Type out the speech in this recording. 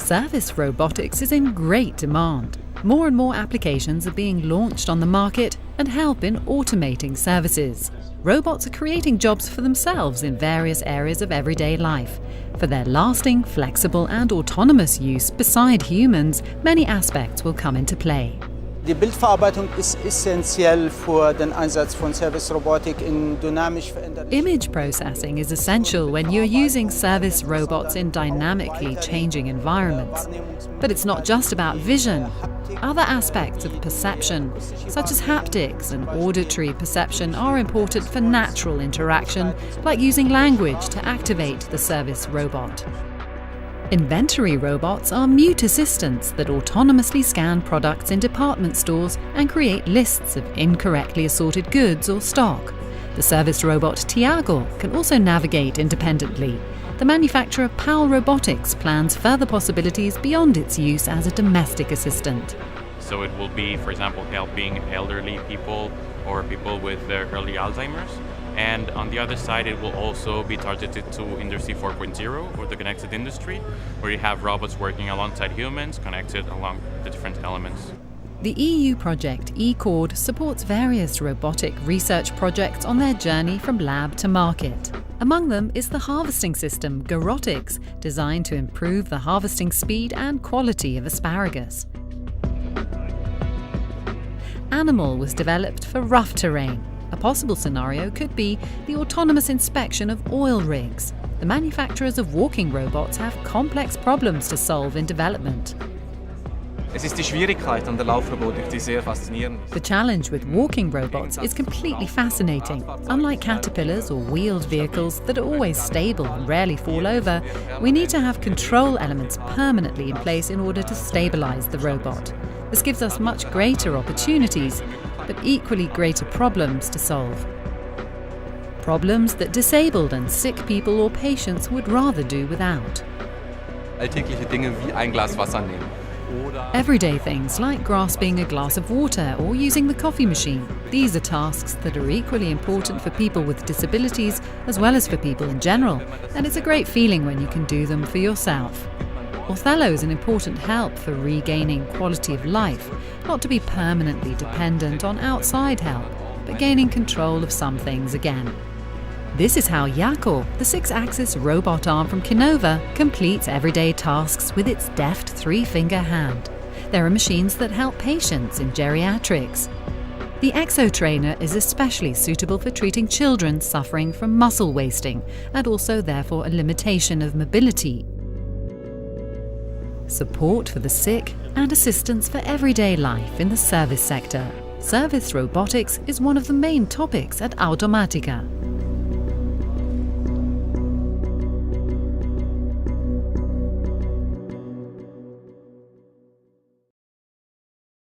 Service robotics is in great demand. More and more applications are being launched on the market and help in automating services. Robots are creating jobs for themselves in various areas of everyday life. For their lasting, flexible and autonomous use beside humans, many aspects will come into play. Die Bildverarbeitung ist essentiell für den Einsatz von Service Robotik in dynamisch veränderlichen. Image processing is essential when you're using service robots in dynamically changing environments. But it's not just about vision. Other aspects of perception, such as haptics and auditory perception, are important for natural interaction, like using language to activate the service robot. Inventory robots are mute assistants that autonomously scan products in department stores and create lists of incorrectly assorted goods or stock. The service robot Tiago can also navigate independently. The manufacturer PAL Robotics plans further possibilities beyond its use as a domestic assistant. So it will be, for example, helping elderly people or people with early Alzheimer's. And on the other side, it will also be targeted to Industry 4.0 or the connected industry, where you have robots working alongside humans, connected along the different elements. The EU project eCord supports various robotic research projects on their journey from lab to market. Among them is the harvesting system Garotics, designed to improve the harvesting speed and quality of asparagus. Animal was developed for rough terrain. A possible scenario could be the autonomous inspection of oil rigs. The manufacturers of walking robots have complex problems to solve in development. Es ist die Schwierigkeit an der Laufrobotik, die sehr faszinierend ist. The challenge with walking robots is completely fascinating. Unlike caterpillars or wheeled vehicles that are always stable and rarely fall over, we need to have control elements permanently in place in order to stabilize the robot. This gives us much greater opportunities, but equally greater problems to solve. Problems that disabled and sick people or patients would rather do without. Alltägliche Dinge wie ein Glas Wasser nehmen. Everyday things like grasping a glass of water or using the coffee machine. These are tasks that are equally important for people with disabilities as well as for people in general, and it's a great feeling when you can do them for yourself. Othello is an important help for regaining quality of life, not to be permanently dependent on outside help, but gaining control of some things again. This is how Jaco, the 6-axis robot arm from Kinova, completes everyday tasks with its deft 3-finger hand. There are machines that help patients in geriatrics. The Exo Trainer is especially suitable for treating children suffering from muscle wasting and also therefore a limitation of mobility. Support for the sick and assistance for everyday life in the service sector. Service robotics is one of the main topics at Automatica.